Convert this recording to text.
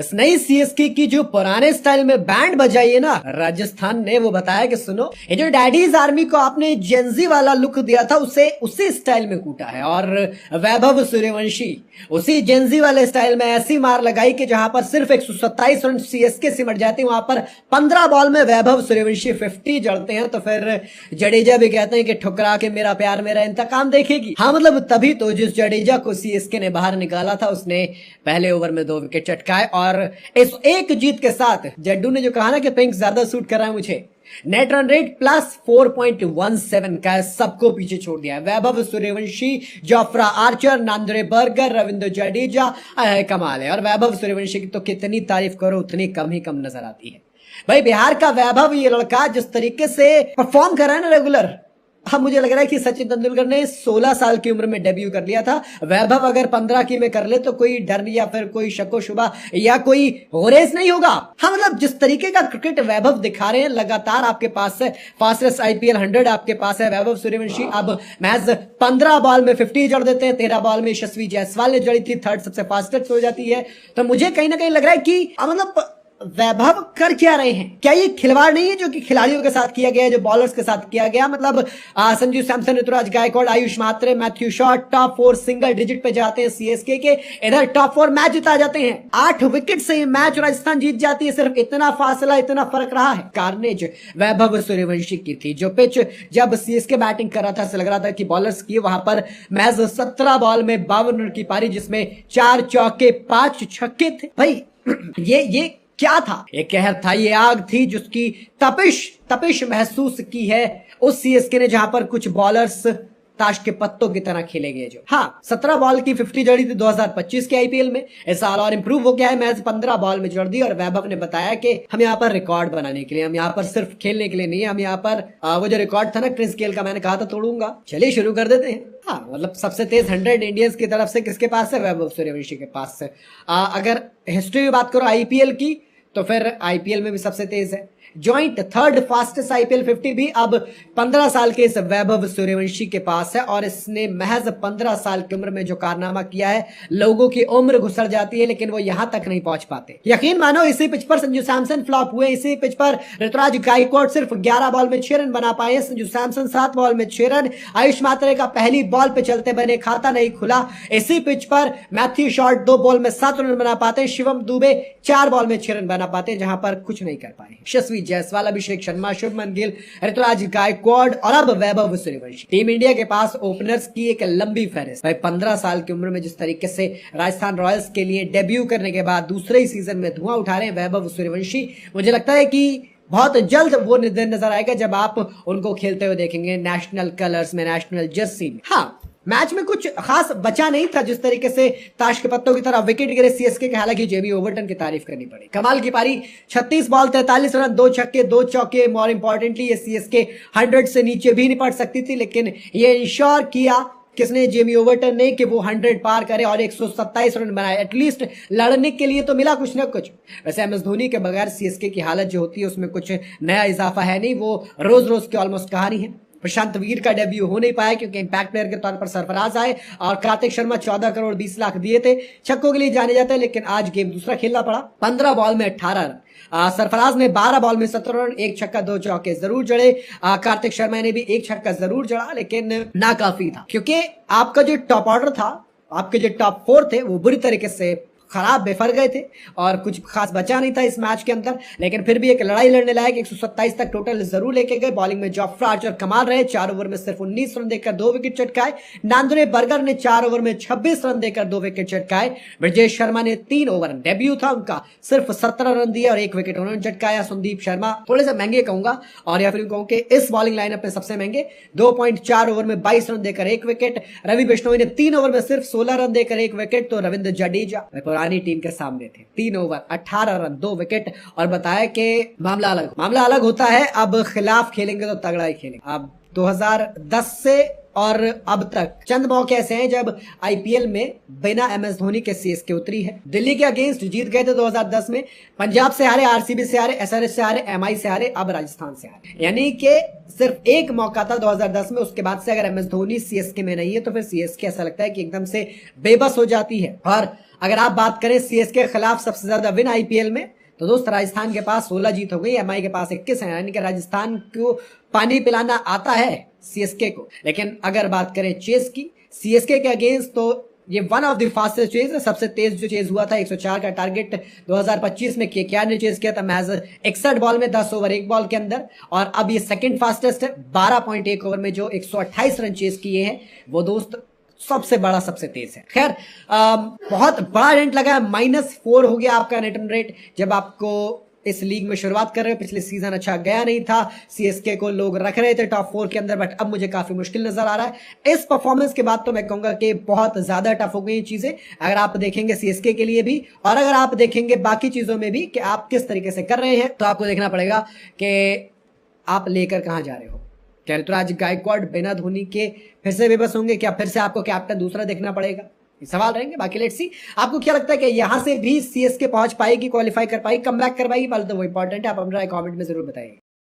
इस नई सीएसके की जो पुराने स्टाइल में बैंड बजाई है ना राजस्थान ने, वो बताया कि सुनो, ये जो डैडीज आर्मी को आपने जेंजी वाला लुक दिया था उसे उसी स्टाइल में कूटा है। और वैभव सूर्यवंशी उसी जेंजी वाले स्टाइल में ऐसी मार लगाई कि जहां पर सिर्फ 127 रन सीएसके सिमट जाती है, वहां पर 15 बॉल में वैभव सूर्यवंशी 50 जड़ते हैं। तो फिर जडेजा भी कहते हैं कि ठुकरा के मेरा प्यार मेरा इंतकाम देखेगी। हाँ, मतलब तभी तो जिस जडेजा को सीएसके ने बाहर निकाला था उसने पहले ओवर में 2 विकेट चटकाए। और इस एक जीत के साथ जड्डू ने जो कहा ना कि पिंक ज्यादा सूट कर रहा है मुझे, नेट रन रेट प्लस 4.17 का सबको पीछे छोड़ दिया है। Vaibhav Suryavanshi, Jofra Archer, Nandre Burger, Ravindra Jadeja, कमाल है। और वैभव सूर्यवंशी की तो कितनी तारीफ करो उतनी कम ही कम नजर आती है। भाई बिहार का वैभव, ये लड़का जिस तरीके से परफॉर्म कर रहा है ना रेगुलर, अब मुझे लग रहा है कि सचिन तेंदुलकर ने 16 साल की उम्र में डेब्यू कर लिया था। वैभव अगर 15 की में कर ले तो कोई डर या फिर कोई शको शुबा या कोई रेस नहीं होगा। हाँ, मतलब जिस तरीके का क्रिकेट वैभव दिखा रहे हैं लगातार, आपके पास है फास्टेस्ट आईपीएल 100 आपके पास है वैभव सूर्यवंशी। अब मैच 15 बॉल में 50 जड़ देते हैं, 13 बॉल में यशस्वी जायसवाल ने जड़ी थी, थर्ड सबसे फास्टेस्ट हो जाती है। तो मुझे कहीं ना कहीं लग रहा है कि मतलब वैभव कर क्या रहे हैं? क्या ये खिलवाड़ नहीं है जो कि खिलाड़ियों के साथ किया गया है, जो बॉलर्स के साथ किया गया? मतलब Sanju Samson, Ruturaj Gaikwad, Ayush Mhatre, Matthew Short top 4 single digit पे जाते हैं सीएसके के, इधर टॉप 4 मैच जिता जाते हैं। 8 विकेट से ये मैच राजस्थान जीत जाती है। सिर्फ इतना फासला, इतना फर्क रहा है। कार्नेज वैभव सूर्यवंशी की थी। जो पिच जब सीएसके बैटिंग कर रहा था, ऐसा लग रहा था कि बॉलर्स की, वहां पर मैच 17 बॉल में 52 रन की पारी, जिसमें 4 चौके 5 छक्के थे। भाई ये क्या था? ये कहर था, ये आग थी जिसकी तपिश महसूस की है उस सीएसके ने, जहां पर कुछ बॉलर्स ताश के पत्तों की तरह खेले गए। जो 17 बॉल की 50 जड़ी थी 2025 के आईपीएल में। इस साल और इंप्रूव हो गया है, मैच 15 बॉल में जड़ दी। और वैभव ने बताया कि हम यहाँ पर रिकॉर्ड बनाने के लिए, हम यहाँ पर सिर्फ खेलने के लिए नहीं है, हम यहाँ पर वो जो रिकॉर्ड था ना क्रिस गेल का, मैंने कहा था तोड़ूंगा। चलिए शुरू कर देते हैं। हाँ, मतलब सबसे तेज 100 इंडियंस की तरफ से किसके पास है? वैभव सूर्यवंशी के पास है। अगर हिस्ट्री में बात करो आईपीएल की, तो फिर आईपीएल में भी सबसे तेज है। जॉइंट थर्ड फास्टेस्ट आईपीएल 50 भी अब 15 साल के इस वैभव सूर्यवंशी के पास है। और इसने महज 15 साल की उम्र में जो कारनामा किया है, लोगों की उम्र घुसर जाती है लेकिन वो यहां तक नहीं पहुंच पाते। यकीन मानो, इसी पिच पर संजू सैमसन फ्लॉप हुए, इसी पिच पर ऋतुराज गायकवाड़ सिर्फ 11 बॉल में 6 रन बना पाए, संजू सैमसन 7 बॉल में 6 रन, आयुष मात्रे का पहली बॉल पे चलते बने खाता नहीं खुला। इसी पिच पर मैथ्यू शॉट 2 बॉल में 7 रन बना पाते, शिवम दुबे 4 बॉल में 6 रन बना पाते, जहां पर कुछ नहीं कर पाए यशस्वी जायसवाल, अभिषेक शर्मा, शुभमन गिल, ऋतुराज गायकवाड़ और अब वैभव सूर्यवंशी। टीम इंडिया के पास ओपनर्स की एक लंबी फहरिस्त। भाई 15 साल की उम्र में जिस तरीके से राजस्थान रॉयल्स के लिए डेब्यू करने के बाद दूसरे ही सीजन में धुआं उठा रहे हैं वैभव सूर्यवंशी, मुझे लगता है कि बहुत जल्द वो दिन नजर आएगा जब आप उनको खेलते हुए देखेंगे नेशनल कलर्स में, नेशनल जर्सी में। हाँ, मैच में कुछ खास बचा नहीं था, जिस तरीके से ताश के पत्तों की तरह विकेट गिरे सीएसके के। हालांकि जेमी ओवरटन की तारीफ करनी पड़ी, कमाल की पारी, 36 बॉल 43 रन, 2 छक्के 2 चौके। मोर इंपॉर्टेंटली ये सीएसके 100 से नीचे भी नहीं पड़ सकती थी, लेकिन ये इंश्योर किया किसने? जेमी ओवरटन ने, कि वो 100 पार करे और 127 रन बनाए। एटलीस्ट लड़ने के लिए तो मिला कुछ ना कुछ। वैसे एमएस धोनी के बगैर सीएसके की हालत जो होती है उसमें कुछ नया इजाफा है नहीं, वो रोज रोज की ऑलमोस्ट कहानी है। प्रशांत वीर का डेब्यू हो नहीं पाया क्योंकि इंपैक्ट प्लेयर के तौर पर सरफराज आए और कार्तिक शर्मा 14 करोड़ 20 लाख दिए थे, छक्कों के लिए जाने जाते हैं, लेकिन आज गेम दूसरा खेलना पड़ा। 15 बॉल में 18 रन, सरफराज ने 12 बॉल में 17 रन, 1 छक्का 2 चौके जरूर जड़े। कार्तिक शर्मा ने भी 1 छक्का जरूर जड़ा, लेकिन ना काफी था क्योंकि आपका जो टॉप ऑर्डर था, आपके जो टॉप 4 थे, वो बुरी तरीके से खराब बेफर गए थे और कुछ खास बचा नहीं था इस मैच के अंदर। लेकिन फिर भी एक लड़ाई लड़ने लायक 127 तक टोटल जरूर लेके गए। बॉलिंग में जोफ्रा आर्चर कमाल रहे, 4 ओवर में सिर्फ 19 रन देकर 2 विकेट चटकाए। नांद्रे बर्गर ने 4 ओवर में 26 रन देकर 2 विकेट चटकाए। ब्रजेश शर्मा ने 3 ओवर, डेब्यू था उनका, सिर्फ 17 रन दिए और 1 विकेट उन्होंने चटकाया। संदीप शर्मा थोड़े से महंगे कहूंगा, और या फिर कहूं कि इस बॉलिंग लाइनअप में सबसे महंगे, 2.4 ओवर में 22 रन देकर 1 विकेट। रवि बिश्नोई ने 3 ओवर में सिर्फ 16 रन देकर 1 विकेट। तो रविंद्र जडेजा पुरानी टीम के सामने थे, 3 ओवर 18 रन 2 विकेट। और बताया कि मामला अलग होता है, अब खिलाफ खेलेंगे तो तगड़ा ही खेलेंगे। अब 2010 से और अब तक चंद मौके ऐसे हैं जब आईपीएल में बिना एमएस धोनी के सीएसके उतरी है। दिल्ली के अगेंस्ट जीत गए थे 2010 में, पंजाब से हारे, आरसीबी से हारे, एसआरएच से हारे, एमआई से हारे, अब राजस्थान से हारे। यानी कि सिर्फ एक मौका था 2010 में, उसके बाद से अगर एमएस धोनी सीएसके में नहीं है तो फिर सीएसके ऐसा लगता है कि एकदम से बेबस हो जाती है। और अगर आप बात करें सीएसके के खिलाफ सबसे ज्यादा विन आईपीएल में, तो दोस्त राजस्थान के पास 16 जीत हो गई, एमआई के पास 21 है, यानी कि राजस्थान को पानी पिलाना आता है सीएसके को। लेकिन अगर बात करें चेस की सीएसके के अगेंस्ट, तो ये one of the fastest chase है, सबसे तेज जो चेज हुआ था 104 का टारगेट 2025 में केकेआर ने चेज किया था महज 61 बॉल में 10 ओवर 1 बॉल के अंदर, और अब ये सेकंड फास्टेस्ट है 12.1 ओवर में जो 128 रन चेज किए हैं, वो दोस्त सबसे बड़ा सबसे तेज है। खैर बहुत बड़ा रेंट लगा है, -4 हो गया आपका नेट रन रेट जब आपको इस लीग में शुरुआत कर रहे हो। पिछले सीजन अच्छा गया नहीं था, सीएसके को लोग रख रहे थे टॉप 4 के अंदर, बट अब मुझे काफी मुश्किल नजर आ रहा है। इस परफॉर्मेंस के बाद तो मैं कहूंगा कि बहुत ज्यादा टफ हो गई चीजें, अगर आप देखेंगे सीएसके के लिए भी, और अगर आप देखेंगे बाकी चीजों में भी कि आप किस तरीके से कर रहे हैं, तो आपको देखना पड़ेगा कि आप लेकर कहां जा रहे हो। क्या ऋतुराज गायकवाड़ बिना धोनी के फिर से बेबस होंगे? क्या फिर से आपको कैप्टन दूसरा देखना पड़ेगा? ये सवाल रहेंगे। बाकी लेट्स सी, आपको क्या लगता है कि यहां से भी सीएसके पहुंच पाएगी, क्वालिफाई कर पाएगी, कमबैक कर पाएगी? पहले तो वो इंपॉर्टेंट है, आप अपना कमेंट में जरूर बताइए।